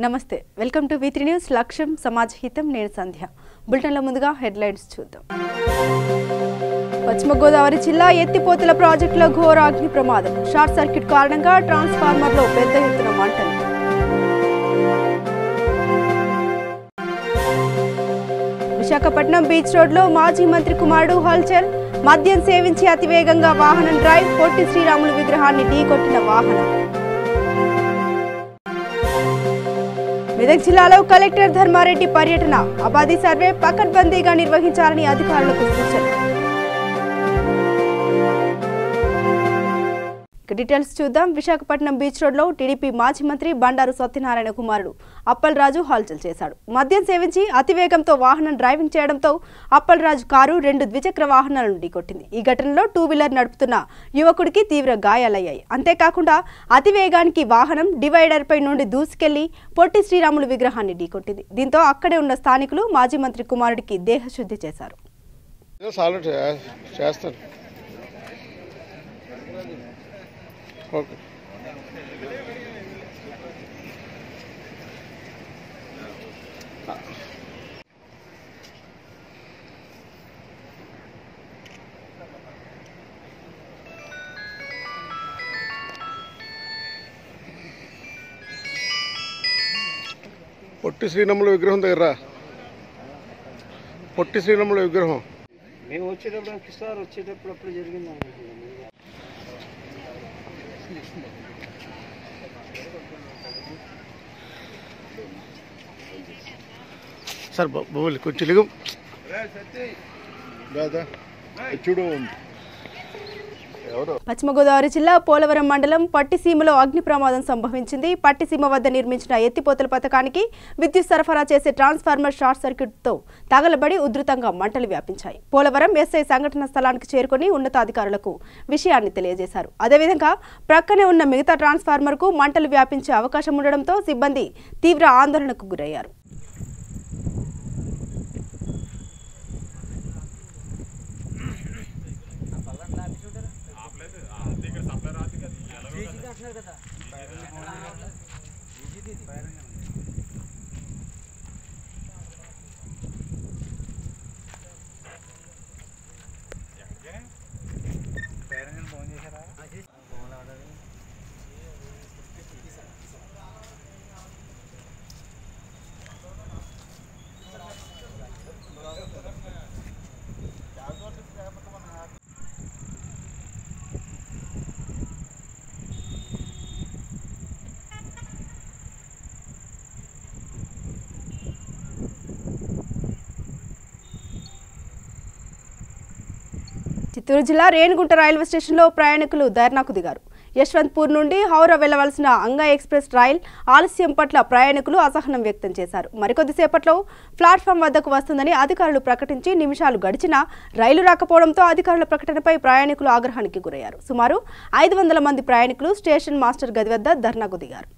నమస్తే welcome to V3 news లక్ష్యం సమాజ హితం నేను సంధ్య బులెటిన్లో ముందుగా హెడ్లైన్స్ చూద్దాం పశ్చిమ గోదావరి జిల్లా ఎత్తిపోతల ప్రాజెక్టులో ఘోర అగ్ని ప్రమాదం షార్ట్ సర్క్యూట్ కారణంగా ట్రాన్స్ఫార్మర్లో పెద్ద ఎత్తున మంటలు విశాఖపట్నం బీచ్ రోడ్లో మాజీ మంత్రి కుమారుడు హల్చల్ మద్యం సేవించి అతివేగంగా వాహనం డ్రైవ్ పొట్టి శ్రీరాములు విగ్రహాన్ని ఢీకొట్టిన వాహనం మెదక్ జిల్లాలో కలెక్టర్ ధర్మారెడ్డి పర్యటన అబాది సర్వే పకడ్బందీగా నిర్వహించాలని అధికారులకు సూచన డీటెయిల్స్ చూద్దాం. విశాఖపట్నం బీచ్ రోడ్లో టీడీపీ మాజీ మంత్రి బండారు సత్యనారాయణ కుమారుడు అప్పలరాజు హల్చల్ చేశాడు. మద్యం సేవించి అతివేగంతో వాహనం డ్రైవింగ్ చేయడంతో అప్పలరాజు కారు 2 ద్విచక్ర వాహనాలను ఢీకొట్టింది. ఈ ఘటనలో 2 వీలర్ నడుపుతున్న యువకుడికి తీవ్ర గాయాలయ్యాయి. అంతేకాకుండా అతివేగానికి వాహనం డివైడర్పై నుండి దూసుకెళ్లి పొట్టి శ్రీరాములు విగ్రహాన్ని ఢీకొట్టింది. దీంతో అక్కడే ఉన్న స్థానికులు మాజీ మంత్రి కుమారుడికి దేహశుద్ధి చేశారు. ఓకే పొట్టి శ్రీరాముల విగ్రహం దగ్గర పొట్టి శ్రీరాముల విగ్రహం మేము వచ్చేటప్పుడు సార్ వచ్చేటప్పుడు అప్పుడు జరిగింది సార్ బాబు కొంచెం లిగం చూడు. పశ్చిమ గోదావరి జిల్లా పోలవరం మండలం పట్టిసీమలో అగ్ని ప్రమాదం సంభవించింది. పట్టిసీమ వద్ద నిర్మించిన ఎత్తిపోతల పథకానికి విద్యుత్ సరఫరా చేసే ట్రాన్స్ఫార్మర్ షార్ట్ సర్క్యూట్తో తగలబడి ఉధృతంగా మంటలు వ్యాపించాయి. పోలవరం ఎస్ఐ సంఘటన స్థలానికి చేరుకుని ఉన్నతాధికారులకు విషయాన్ని తెలియజేశారు. అదేవిధంగా ప్రక్కనే ఉన్న మిగతా ట్రాన్స్ఫార్మర్కు మంటలు వ్యాపించే అవకాశం ఉండడంతో సిబ్బంది తీవ్ర ఆందోళనకు గురయ్యారు. చిత్తూరు జిల్లా రేణిగుంట రైల్వే స్టేషన్లో ప్రయాణికులు ధర్నాకు దిగారు. యశ్వంత్పూర్ నుండి హౌరా వెళ్లవలసిన అంగా ఎక్స్ప్రెస్ రైల్ ఆలస్యం పట్ల ప్రయాణికులు అసహనం వ్యక్తం చేశారు. మరికొద్దిసేపట్లో ప్లాట్ఫామ్ వద్దకు వస్తుందని అధికారులు ప్రకటించి నిమిషాలు గడిచినా రైలు రాకపోవడంతో అధికారుల ప్రకటనపై ప్రయాణికులు ఆగ్రహానికి గురయ్యారు. సుమారు 500 మంది ప్రయాణికులు స్టేషన్ మాస్టర్ గది వద్ద ధర్నాకు దిగారు.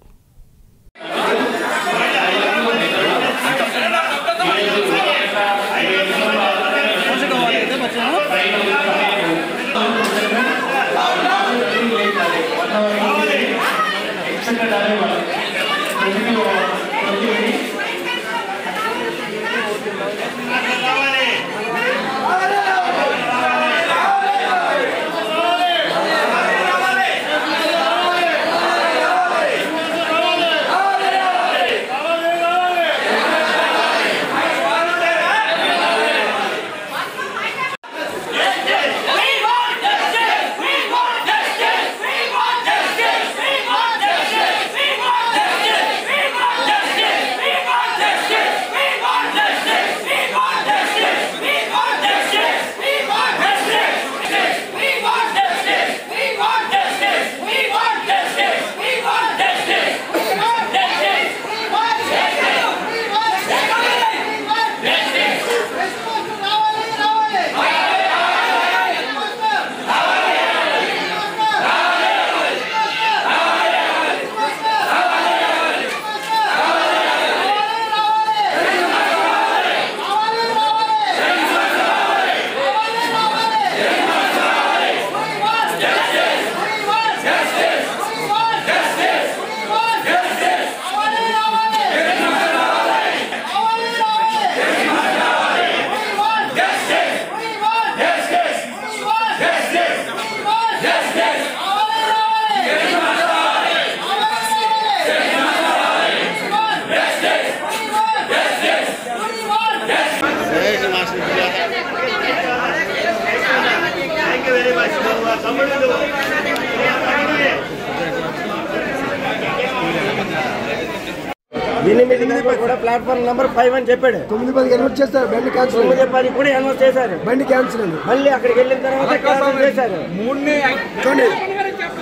కూడా ప్లాట్ఫామ్ నెంబర్ 5 అని చెప్పాడు. 9:10 అనౌన్స్ చేస్తారు. బండి క్యాన్సిల్. 9:10 కూడా అనౌన్స్ చేశారు. బండి క్యాన్సిల్ అండి. మళ్ళీ అక్కడికి వెళ్ళిన తర్వాత క్యాన్సిల్ చేశారు.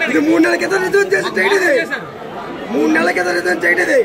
ఇది 3 నెలల క్రితం రిజైన్ చేసి చేయడది. 3 నెలల క్రితం రిజైన్ చేయడది.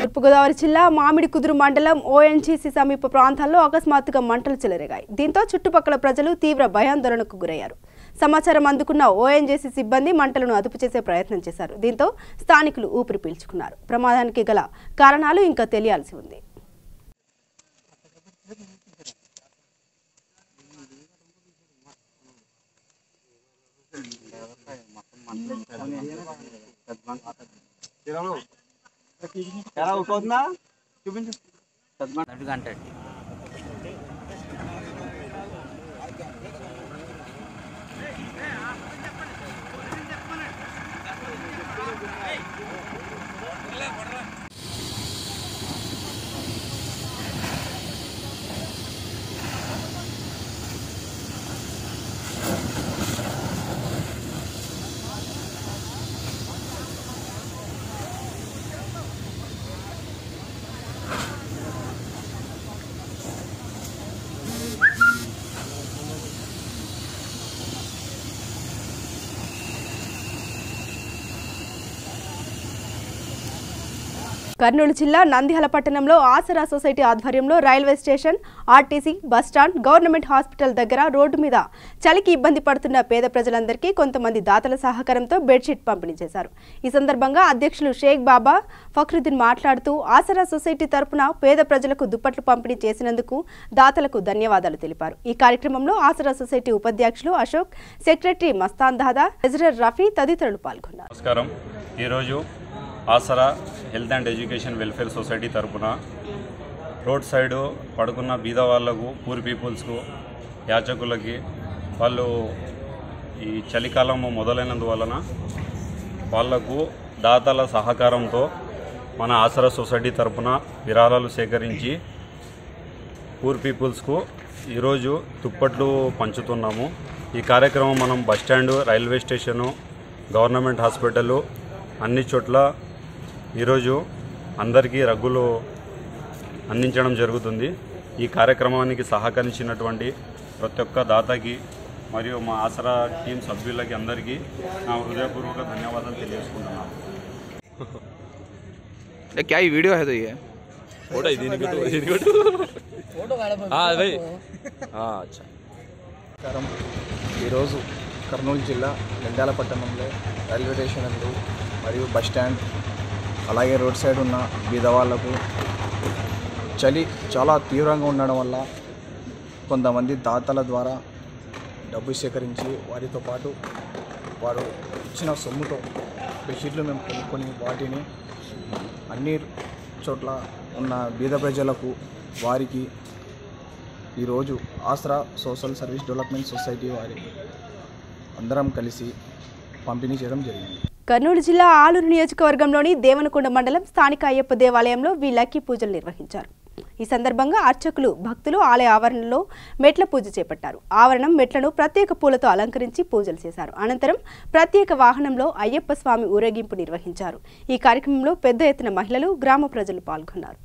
తూర్పుగోదావరి జిల్లా మామిడి కుదురు మండలం ఓఎన్జీసీ సమీప ప్రాంతాల్లో అకస్మాత్తుగా మంటలు చెలరేగాయి. దీంతో చుట్టుపక్కల ప్రజలు తీవ్ర భయాందోళనకు గురయ్యారు. సమాచారం అందుకున్న ఓఎన్జీసీ సిబ్బంది మంటలను అదుపు చేసే ప్రయత్నం చేశారు. దీంతో స్థానికులు ఊపిరి పీల్చుకున్నారు. ప్రమాదానికి గల కారణాలు ఇంకా తెలియాల్సి ఉంది. కర్నూలు జిల్లా నంద్యాల పట్టణంలో ఆసరా సొసైటీ ఆధ్వర్యంలో railway station, RTC, bus stand, government hospital దగ్గర రోడ్డు మీద చలికి ఇబ్బంది పడుతున్న పేద ప్రజలందరికీ కొంతమంది దాతల సహకారంతో బెడ్షీట్ పంపిణీ చేశారు. ఈ సందర్భంగా అధ్యక్షులు షేక్ బాబా ఫక్రుద్దీన్ మాట్లాడుతూ ఆసరా సొసైటీ తరపున పేద ప్రజలకు దుప్పట్లు పంపిణీ చేసినందుకు దాతలకు ధన్యవాదాలు తెలిపారు. ఈ కార్యక్రమంలో ఆసరా సొసైటీ ఉపాధ్యక్షులు అశోక్, సెక్రటరీ మస్తాన్ దాదా, ట్రెజరర్ రఫీ తదితరులు పాల్గొన్నారు. నమస్కారం. ఈరోజు Asara health and education welfare society తరపున రోడ్ సైడు పడుకున్న బీద వాళ్లకు, పూర్ పీపుల్స్కు, యాచకులకి వాళ్ళు ఈ చలికాలం మొదలైనందువలన వాళ్లకు దాతల సహకారంతో మన ఆసరా సొసైటీ తరపున విరాళాలు సేకరించి పూర్ పీపుల్స్కు ఈరోజు దుప్పట్లు పంచుతున్నాము. ఈ కార్యక్రమం మనం bus stand, railway station, government hospital అన్ని చోట్ల ఈరోజు అందరికీ రగ్గులు అందించడం జరుగుతుంది. ఈ కార్యక్రమానికి సహకరించినటువంటి ప్రతి ఒక్క దాతకి మరియు మా ఆసరా టీం సభ్యులకి అందరికీ నా హృదయపూర్వక ధన్యవాదాలు తెలియజేసుకుంటున్నాను. क्या ये वीडियो है तो ये फोटो ही देने को फोटो हाँ भाई हाँ अच्छा ఈరోజు కర్నూలు జిల్లా నంద్యాల పట్టణంలో రైల్వే స్టేషన్ నందు మరియు బస్టాండ్ అలాగే రోడ్ సైడ్ ఉన్న బీదవాళ్లకు చలి చాలా తీవ్రంగా ఉండడం వల్ల కొంతమంది దాతల ద్వారా డబ్బు సేకరించి వారితో పాటు వారు ఇచ్చిన సొమ్ముతో బెడ్షీట్లు మేము కొనుక్కొని వాటిని అన్ని చోట్ల ఉన్న బీద ప్రజలకు వారికి ఈరోజు ఆసరా సోషల్ సర్వీస్ డెవలప్మెంట్ సొసైటీ వారి అందరం కలిసి పంపిణీ చేయడం జరిగింది. కర్నూలు జిల్లా ఆలూరు నియోజకవర్గంలోని దేవనకొండ మండలం స్థానిక అయ్యప్ప దేవాలయంలో వీలకి పూజలు నిర్వహించారు. ఈ సందర్భంగా అర్చకులు, భక్తులు ఆలయ ఆవరణలో మెట్ల పూజ చేపట్టారు. ఆవరణం మెట్లను ప్రత్యేక పూలతో అలంకరించి పూజలు చేశారు. అనంతరం ప్రత్యేక వాహనంలో అయ్యప్ప స్వామి ఊరేగింపు నిర్వహించారు. ఈ కార్యక్రమంలో పెద్ద ఎత్తున మహిళలు, గ్రామ ప్రజలు పాల్గొన్నారు.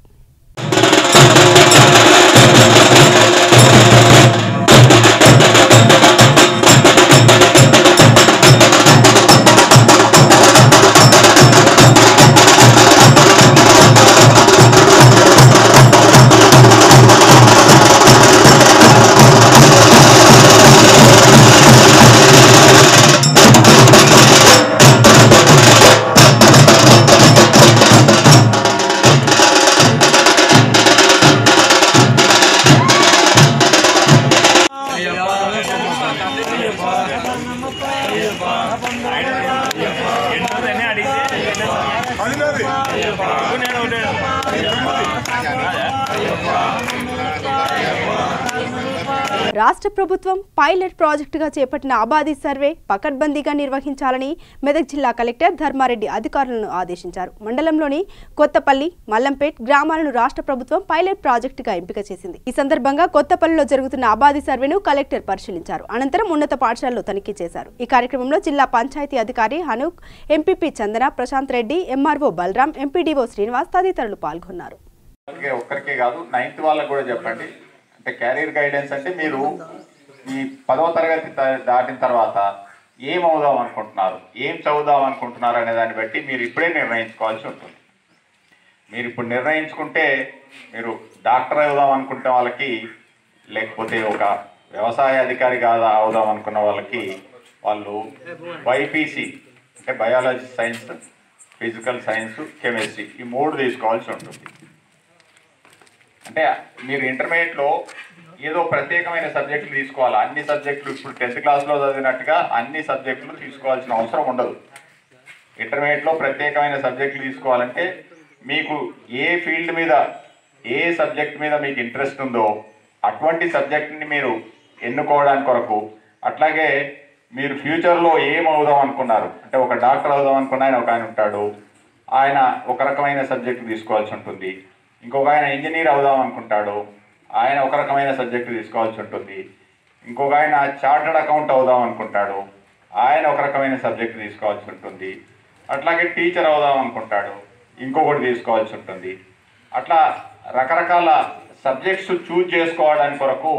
రాష్ట్ర ప్రభుత్వం పైలట్ ప్రాజెక్టుగా చేపట్టిన అబాది సర్వే పకడ్బందీగా నిర్వహించాలని మెదక్ జిల్లా కలెక్టర్ ధర్మారెడ్డి అధికారులను ఆదేశించారు. మండలంలోని కొత్తపల్లి, మల్లంపేట్ గ్రామాలను రాష్ట్ర ప్రభుత్వం పైలట్ ప్రాజెక్టుగా ఎంపిక చేసింది. ఈ సందర్భంగా కొత్తపల్లిలో జరుగుతున్న అబాది సర్వేను కలెక్టర్ పరిశీలించారు. అనంతరం ఉన్నత పాఠశాలలో తనిఖీ చేశారు. ఈ కార్యక్రమంలో జిల్లా పంచాయతీ అధికారి హనూక్, ఎంపీపీ చందన, ప్రశాంత్ రెడ్డి, ఎంఆర్ఓ బలరాం, ఎంపీడీఓ శ్రీనివాస్ తదితరులు పాల్గొన్నారు. ఒక్కరికే కాదు 9th వాళ్ళకి కూడా చెప్పండి. అంటే క్యారియర్ గైడెన్స్ అంటే మీరు ఈ 10వ తరగతి దాటిన తర్వాత ఏం అవుదాం అనుకుంటున్నారు, ఏం చదువుదాం అనుకుంటున్నారు అనే దాన్ని బట్టి మీరు ఇప్పుడే నిర్ణయించుకోవాల్సి ఉంటుంది. మీరు ఇప్పుడు నిర్ణయించుకుంటే మీరు డాక్టర్ అవుదాం అనుకుంటే వాళ్ళకి, లేకపోతే ఒక వ్యవసాయ అధికారి అవుదాం అనుకున్న వాళ్ళకి వాళ్ళు బైపీసీ అంటే biology science, physical science, chemistry ఈ 3 తీసుకోవాల్సి ఉంటుంది. అంటే మీరు ఇంటర్మీడియట్లో ఏదో ప్రత్యేకమైన సబ్జెక్టులు తీసుకోవాలి. అన్ని సబ్జెక్టులు ఇప్పుడు 10th క్లాస్లో చదివినట్టుగా అన్ని సబ్జెక్టులు తీసుకోవాల్సిన అవసరం ఉండదు. ఇంటర్మీడియట్లో ప్రత్యేకమైన సబ్జెక్టులు తీసుకోవాలంటే మీకు ఏ ఫీల్డ్ మీద, ఏ సబ్జెక్ట్ మీద మీకు ఇంట్రెస్ట్ ఉందో అటువంటి సబ్జెక్ట్ని మీరు ఎన్నుకోవడానికి కొరకు, అట్లాగే మీరు ఫ్యూచర్లో ఏం అవుదాం అనుకున్నారు అంటే ఒక డాక్టర్ అవుదాం అనుకున్న ఒక ఆయన ఉంటాడు, ఆయన ఒక రకమైన సబ్జెక్టు తీసుకోవాల్సి ఉంటుంది. ఇంకొక ఆయన ఇంజనీర్ అవుదాం అనుకుంటాడు, ఆయన ఒక రకమైన సబ్జెక్టు తీసుకోవాల్సి ఉంటుంది. ఇంకొక ఆయన చార్టర్డ్ అకౌంట్ అవుదాం అనుకుంటాడు, ఆయన ఒక రకమైన సబ్జెక్టు తీసుకోవాల్సి ఉంటుంది. అట్లాగే టీచర్ అవుదాం అనుకుంటాడు, ఇంకొకటి తీసుకోవాల్సి ఉంటుంది. అట్లా రకరకాల సబ్జెక్ట్స్ చూజ్ చేసుకోవడానికి కొరకు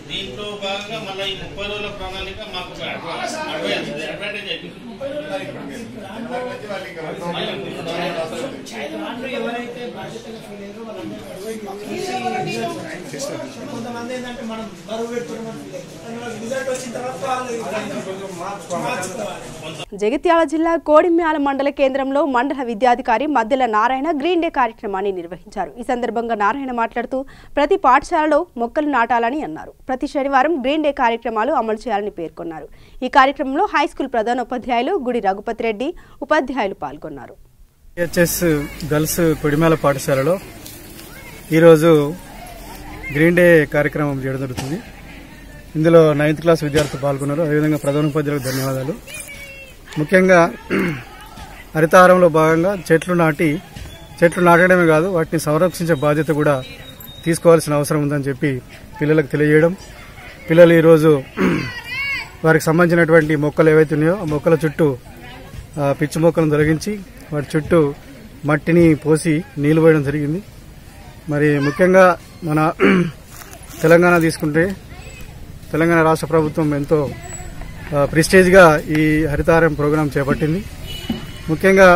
దీంట్లో భాగంగా మళ్ళీ ఈ 30 రోజుల ప్రణాళిక మాకు అడ్వాంటేజ్ అయిపోయింది. ఎవరైతే బాధ్యతగా ఫీల్ అయ్యారో కొంతమంది ఏంటంటే మనం బరువు పెడుతున్నాం, రిజల్ట్ వచ్చిన తర్వాత జగిత్యాల జిల్లా కోడిమ్యాల మండల కేంద్రంలో మండల విద్యాధికారి మద్దెల నారాయణ గ్రీన్ డే కార్యక్రమాన్ని నిర్వహించారు. ఈ సందర్భంగా నారాయణ మాట్లాడుతూ ప్రతి పాఠశాలలో మొక్కలు నాటాలని అన్నారు. ప్రతి శనివారం గ్రీన్ డే కార్యక్రమాలు అమలు చేయాలని పేర్కొన్నారు. ఈ కార్యక్రమంలో హైస్కూల్ ప్రధానోపాధ్యాయులు గుడి రఘుపతి రెడ్డి, ఉపాధ్యాయులు పాల్గొన్నారు. గర్ల్స్ కొడిమ్యాల పాఠశాలలో ఈరోజు గ్రీన్ డే కార్యక్రమం చేయడం జరుగుతుంది. ఇందులో 9th క్లాస్ విద్యార్థులు పాల్గొన్నారు. అదేవిధంగా ప్రధానోపాధ్యాయులకు ధన్యవాదాలు. ముఖ్యంగా హరితహారంలో భాగంగా చెట్లు నాటడమే కాదు, వాటిని సంరక్షించే బాధ్యత కూడా తీసుకోవాల్సిన అవసరం ఉందని చెప్పి పిల్లలకు తెలియజేయడం. పిల్లలు ఈరోజు వారికి సంబంధించినటువంటి మొక్కలు ఏవైతే ఉన్నాయో ఆ మొక్కల చుట్టూ పిచ్చి మొక్కలను తొలగించి వాటి చుట్టూ మట్టిని పోసి నీళ్లు పోయడం జరిగింది. మరి ముఖ్యంగా మన తెలంగాణ తీసుకుంటే తెలంగాణ రాష్ట్ర ప్రభుత్వం ఎంతో ప్రెస్టేజ్గా ఈ హరితహారం ప్రోగ్రాం చేపట్టింది. ముఖ్యంగా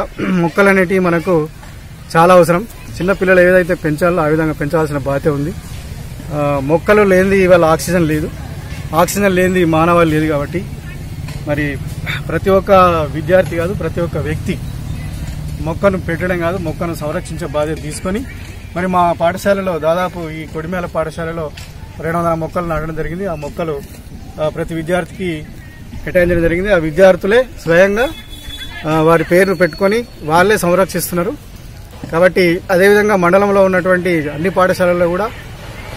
మొక్కలనేటివి మనకు చాలా అవసరం. చిన్నపిల్లలు ఏదైతే పెంచాలో ఆ విధంగా పెంచాల్సిన బాధ్యత ఉంది. మొక్కలు లేనిది ఇవాళ ఆక్సిజన్ లేదు, ఆక్సిజన్ లేనిది మానవాళి లేదు. కాబట్టి మరి ప్రతి ఒక్క విద్యార్థి కాదు, ప్రతి ఒక్క వ్యక్తి మొక్కను పెట్టడం కాదు, మొక్కను సంరక్షించే బాధ్యత తీసుకొని మరి మా పాఠశాలలో దాదాపు ఈ కొడిమేల పాఠశాలలో 200 మొక్కలు నాటడం జరిగింది. ఆ మొక్కలు ప్రతి విద్యార్థికి కేటాయించడం జరిగింది. ఆ విద్యార్థులే స్వయంగా వారి పేరును పెట్టుకొని వాళ్ళే సంరక్షిస్తున్నారు. కాబట్టి అదేవిధంగా మండలంలో ఉన్నటువంటి అన్ని పాఠశాలల్లో కూడా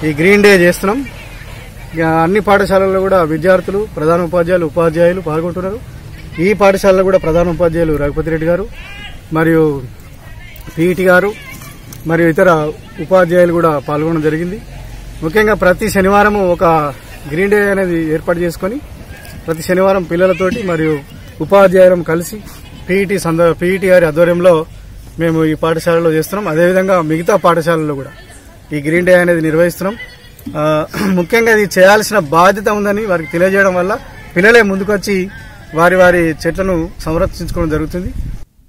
ఈ గ్రీన్ డే చేస్తున్నాం. అన్ని పాఠశాలల్లో కూడా విద్యార్థులు, ప్రధానోపాధ్యాయులు, ఉపాధ్యాయులు పాల్గొంటున్నారు. ఈ పాఠశాలలో కూడా ప్రధానోపాధ్యాయులు రఘుపతి రెడ్డి గారు మరియు పీఈటీ గారు మరియు ఇతర ఉపాధ్యాయులు కూడా పాల్గొనడం జరిగింది. ముఖ్యంగా ప్రతి శనివారం ఒక గ్రీన్ డే అనేది ఏర్పాటు చేసుకుని ప్రతి శనివారం పిల్లలతోటి మరియు ఉపాధ్యాయులు కలిసి పీఈటీ గారి ఆధ్వర్యంలో మేము ఈ పాఠశాలలో చేస్తున్నాం. అదేవిధంగా మిగతా పాఠశాలల్లో కూడా ఈ గ్రీన్ డే అనేది నిర్వహిస్తున్నాం. ముఖ్యంగా ఇది చేయాల్సిన బాధ్యత ఉందని వారికి తెలియజేయడం వల్ల పిల్లలే ముందుకొచ్చి వారి చెట్లను సంరక్షించుకోవడం జరుగుతుంది.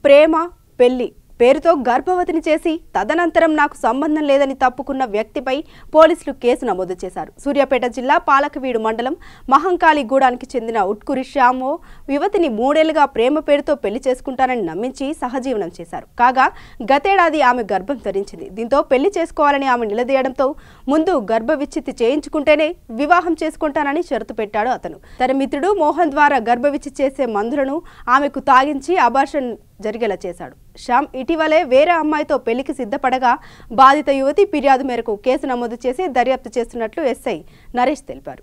ప్రేమ పెళ్లి పేరుతో గర్భవతిని చేసి తదనంతరం నాకు సంబంధం లేదని తప్పుకున్న వ్యక్తిపై పోలీసులు కేసు నమోదు చేశారు. సూర్యాపేట జిల్లా పాలకవీడు మండలం మహంకాళిగూడానికి చెందిన ఉట్కూరి శ్యామో యువతిని 3 ఏళ్లుగా ప్రేమ పేరుతో పెళ్లి చేసుకుంటానని నమ్మించి సహజీవనం చేశారు. కాగా గతేడాది ఆమె గర్భం ధరించింది. దీంతో పెళ్లి చేసుకోవాలని ఆమె నిలదీయడంతో ముందు గర్భ విచ్ఛిత్తి చేయించుకుంటేనే వివాహం చేసుకుంటానని షరతు పెట్టాడు అతను. తన మిత్రుడు మోహన్ ద్వారా గర్భ విచ్ఛిత్తి చేసే మందులను ఆమెకు తాగించి అబార్షన్ జరిగేలా చేశాడు. శ్యామ్ ఇటీవలే వేరే అమ్మాయితో పెళ్లికి సిద్ధపడగా బాధిత యువతి ఫిర్యాదు మేరకు కేసు నమోదు చేసి దర్యాప్తు చేస్తున్నట్లు ఎస్ఐ నరేష్ తెలిపారు.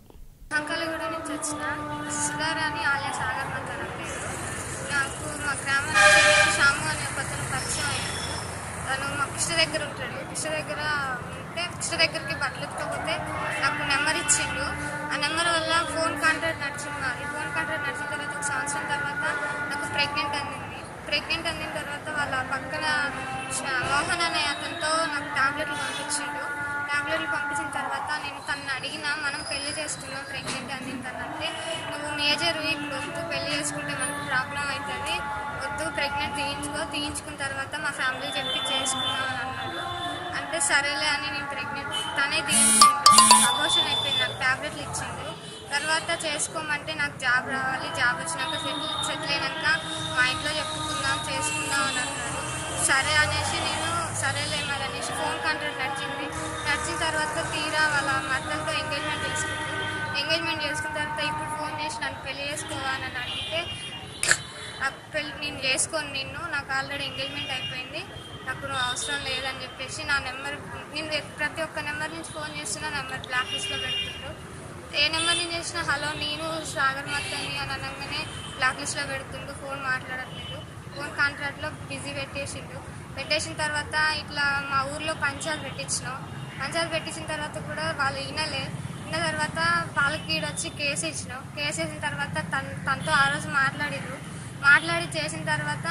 దగ్గరికి బట్టలు ఎత్తుకపోతే నాకు నెంబర్ ఇచ్చిండు. ఆ నెంబర్ వల్ల ఫోన్ కాంట్రాక్ట్ నడిచింది. ఫోన్ కాంట్రాక్ట్ నడిచిన తర్వాత 1 సంవత్సరం తర్వాత నాకు ప్రెగ్నెంట్ అందిన తర్వాత వాళ్ళ పక్కన మోహన్ అనే అతనితో నాకు టాబ్లెట్లు పంపించిన తర్వాత నేను తనని అడిగిన, మనం పెళ్లి చేసుకున్నాం ప్రెగ్నెంట్ అందిందంటే, నువ్వు మేజర్ వీక్ వద్దు, పెళ్లి చేసుకుంటే మనకు ప్రాబ్లం అవుతుంది, వద్దు ప్రెగ్నెంట్ తీయించుకున్న తర్వాత మా ఫ్యామిలీ చెప్పి చేసుకున్నాం అని అన్నాడు. అంటే సరేలే అని నేను ప్రెగ్నెంట్ తనే తీయించిండు. అబోర్షన్ అయిపోయింది. నాకు టాబ్లెట్లు ఇచ్చిండు. తర్వాత చేసుకోమంటే నాకు జాబ్ రావాలి, జాబ్ వచ్చినాక సెటిల్ అయినాక మా ఇంట్లో చెప్పుకుందాం చేసుకుందాం అని అన్నాడు. సరే అనేసి నేను సరేలే మరి అనేసి ఫోన్ కాంట్రాక్ట్ నడిచిన తర్వాత తీరా వాళ్ళ మద్దతుతో ఎంగేజ్మెంట్ చేసుకున్న తర్వాత ఇప్పుడు ఫోన్ చేసి నన్ను పెళ్లి చేసుకోవాలని అడిగితే, నేను చేసుకోను నిన్ను, నాకు ఆల్రెడీ ఎంగేజ్మెంట్ అయిపోయింది, నాకు అవసరం లేదని చెప్పేసి నా నెంబర్, నేను ప్రతి ఒక్క నెంబర్ నుంచి ఫోన్ చేస్తున్నా, నెంబర్ బ్లాక్ లిస్ట్లో పెడుతుండ్రు. ఏ నెంబర్ నుంచి చేసినా హలో నేను సాగర్ మత్తని అని అనగానే బ్లాక్ లిస్ట్లో పెడుతుండు, ఫోన్ మాట్లాడట్లేదు. ఫోన్ కాంట్రాక్ట్లో బిజీ పెట్టేసిన తర్వాత ఇట్లా మా ఊర్లో పంచాయతీ పెట్టించిన తర్వాత కూడా వాళ్ళు విన్న తర్వాత పాలకీడు వచ్చి కేసు వేసిన తర్వాత తనతో ఆ రోజు మాట్లాడి చేసిన తర్వాత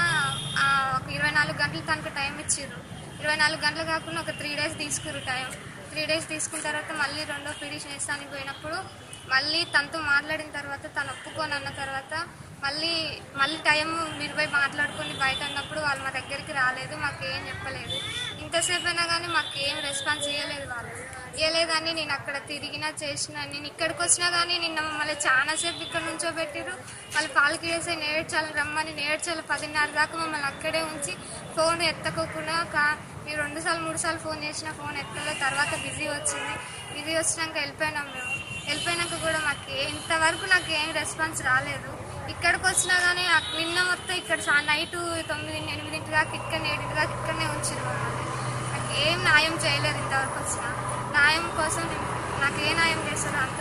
ఒక 24 గంటలు తనకు టైం ఇచ్చిర్రు. 24 గంటలు కాకుండా ఒక 3 days తీసుకుర్రు టైం. 3 days తీసుకున్న తర్వాత మళ్ళీ రెండో పిటిషన్ వేస్తానికి పోయినప్పుడు మళ్ళీ తనతో మాట్లాడిన తర్వాత తను ఒప్పుకొని అన్న తర్వాత మళ్ళీ టైం మీరు పోయి మాట్లాడుకొని బయట అన్నప్పుడు వాళ్ళు మా దగ్గరికి రాలేదు, మాకేం చెప్పలేదు. ఇంతసేపు అయినా కానీ మాకేం రెస్పాన్స్ ఇవ్వలేదని నేను అక్కడ తిరిగినా చేసినా, నేను ఇక్కడికి వచ్చినా కానీ నిన్న మమ్మల్ని చాలాసేపు ఇక్కడ నుంచో పెట్టిరు. వాళ్ళు పాలకీడేసి నేర్చాలని రమ్మని 10:30 దాకా మమ్మల్ని అక్కడే ఉంచి ఫోన్ ఎత్తకోకుండా మీరు 2 సార్లు 3 సార్లు ఫోన్ చేసినా ఫోన్ ఎత్తలే. తర్వాత బిజీ వచ్చినాక వెళ్ళిపోయినాక కూడా ఇంతవరకు నాకు ఏం రెస్పాన్స్ రాలేదు. ఇక్కడికి వచ్చినా కానీ నిన్న మొత్తం ఇక్కడ నైట్ 9-8 దాకా 7 దాకా ఇక్కడనే ఉంచారు. నాకు ఏం న్యాయం చేయలేదు. ఇంతవరకు వచ్చిన న్యాయం కోసం నాకు ఏ న్యాయం చేస్తారో అంత.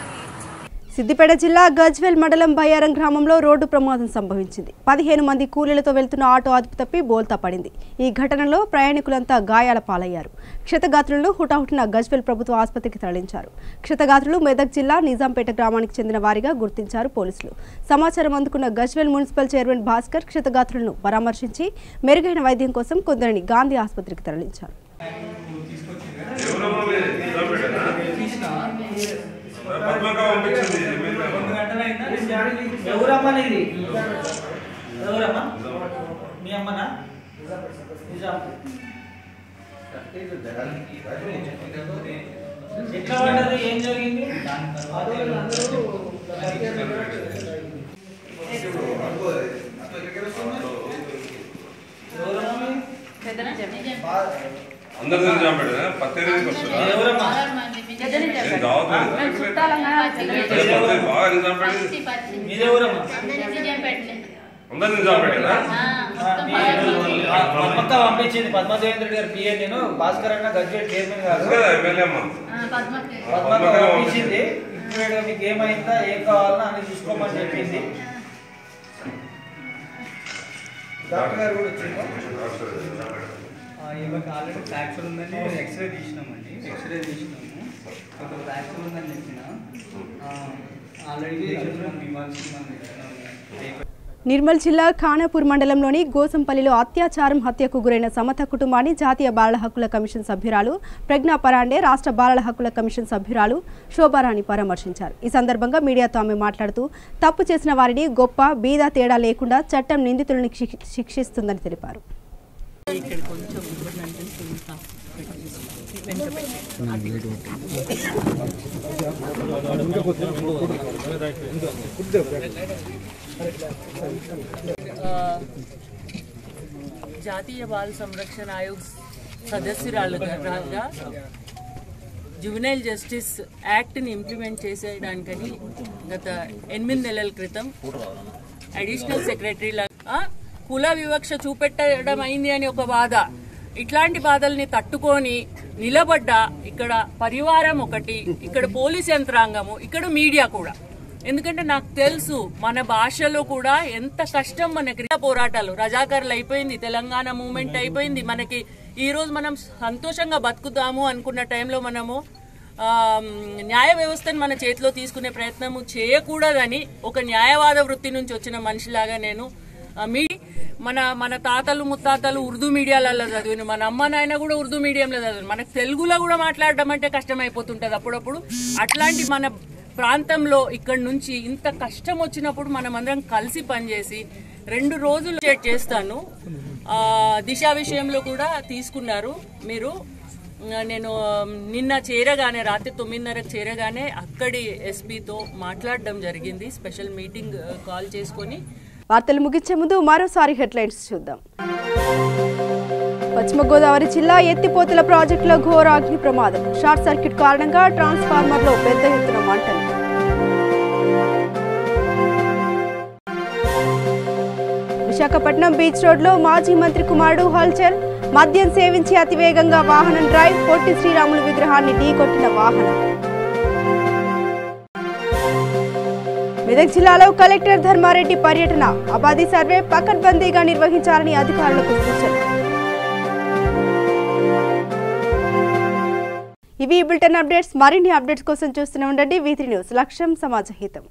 సిద్దిపేట జిల్లా గజ్వేల్ మండలం బయ్యారం గ్రామంలో రోడ్డు ప్రమాదం సంభవించింది. 15 మంది కూలీలతో వెళ్తున్న ఆటో అదుపు తప్పి బోల్తా పడింది. ఈ ఘటనలో ప్రయాణికులంతా గాయాల పాలయ్యారు. క్షతగాత్రులను హుటాహుటిన గజ్వేల్ ప్రభుత్వ ఆసుపత్రికి తరలించారు. క్షతగాత్రులు మెదక్ జిల్లా నిజాంపేట గ్రామానికి చెందిన వారిగా గుర్తించారు పోలీసులు. సమాచారం అందుకున్న గజ్వేల్ మున్సిపల్ చైర్మన్ భాస్కర్ క్షతగాత్రులను పరామర్శించి మెరుగైన వైద్యం కోసం కొందరిని గాంధీ ఆసుపత్రికి తరలించారు. ఎట్లా పడ్డది ఏం జరిగింది అందరు నిజాం పెడదా పత్తేరికి వస్తుందా బాగా నిజాం పెట్టి అందరు నిజాం పెట్టినా పద్మక్క పంపించింది పద్మదేవేంద్ర గారు పిఏ నేను భాస్కర్ అన్న గజ్వేట్ చైర్మన్ గారు పద్మక్క పంపించింది ఇప్పుడు మీకు ఏమైందా ఏం కావాలన్నా అని చూసుకోమని చెప్పింది డాక్టర్ గారు కూడా వచ్చిందా ఇవాళ ఆల్రెడీ ఫ్రాక్చర్ ఉందని ఎక్స్రే తీసినామండి ఎక్స్రే తీసినాము ఒక ఫ్రాక్చర్ ఉందని చెప్పిన ఆల్రెడీ నిర్మల్ జిల్లా ఖానాపూర్ మండలంలోని గోసంపల్లిలో అత్యాచారం హత్యకు గురైన సమత కుటుంబాన్ని జాతీయ బాలల హక్కుల కమిషన్ సభ్యురాలు ప్రజ్ఞా పరాండే రాష్ట్ర బాలల హక్కుల కమిషన్ సభ్యురాలు శోభారాణి పరామర్శించారు. ఈ సందర్భంగా మీడియాతో ఆమె మాట్లాడుతూ తప్పు చేసిన వారిని గొప్ప బీద తేడా లేకుండా చట్టం నిందితులను శిక్షిస్తుందని తెలిపారు. జాతీయ బాల సంరక్షణ ఆయోగ్ సదస్యురాలుగా జువెనైల్ జస్టిస్ యాక్ట్ని ఇంప్లిమెంట్ చేసేయడానికని గత 8 నెలల క్రితం అడిషనల్ సెక్రటరీ కుల వివక్ష చూపెట్టడం అయింది అని ఒక బాధ. ఇట్లాంటి బాధల్ని తట్టుకొని నిలబడ్డ ఇక్కడ పరివారం ఒకటి, ఇక్కడ పోలీస్ యంత్రాంగము, ఇక్కడ మీడియా కూడా. ఎందుకంటే నాకు తెలుసు మన భాషలో కూడా ఎంత కష్టం మనకి పోరాటాలు రజాకారులు అయిపోయింది, తెలంగాణ మూవ్మెంట్ అయిపోయింది. మనకి ఈ రోజు మనం సంతోషంగా బతుకుతాము అనుకున్న టైంలో మనము న్యాయ వ్యవస్థను మన చేతిలో తీసుకునే ప్రయత్నము చేయకూడదని ఒక న్యాయవాద వృత్తి నుంచి వచ్చిన మనిషిలాగా నేను మన తాతలు ముత్తాతలు ఉర్దూ మీడియాలలో చదివిన, మన అమ్మ నాయన కూడా ఉర్దూ మీడియంలో చదివిన, మనకు తెలుగులో కూడా మాట్లాడడం అంటే కష్టం అయిపోతుంటది అప్పుడప్పుడు. అట్లాంటి మన ప్రాంతంలో ఇక్కడ నుంచి ఇంత కష్టం వచ్చినప్పుడు మనం అందరం కలిసి పనిచేసి 2 రోజులు చేస్తాను. దిశ విషయంలో కూడా తీసుకున్నారు మీరు. నేను నిన్న చేరగానే రాత్రి 9:30కి చేరగానే అక్కడి ఎస్పీతో మాట్లాడడం జరిగింది. స్పెషల్ మీటింగ్ కాల్ చేసుకొని. వార్తలు ముగించే ముందు మరోసారి హెడ్లైన్స్ చూద్దాం. పశ్చిమ గోదావరి జిల్లా ఎత్తిపోతల ప్రాజెక్టులో ఘోర అగ్ని ప్రమాదం. షార్ట్ సర్క్యూట్ కారణంగా ట్రాన్స్ఫార్మర్లో పెద్ద ఎత్తున మంటలు. విశాఖపట్నం బీచ్ రోడ్లో మాజీ మంత్రి కుమారుడు హల్చల్. మద్యం సేవించి అతివేగంగా వాహనం డ్రైవ్. పొట్టి శ్రీరాములు విగ్రహాన్ని ఢీకొట్టిన వాహనం. మెదక్ జిల్లాలో కలెక్టర్ ధర్మారెడ్డి పర్యటన. అబాదీ సర్వే పకడ్బందీగా నిర్వహించాలని అధికారులకు సూచన. ఇవి బులెటిన్ అప్డేట్స్. మరిన్ని అప్డేట్స్ కోసం చూస్తూనే ఉండండి V3 న్యూస్. లక్ష్యం సమాజ హితం.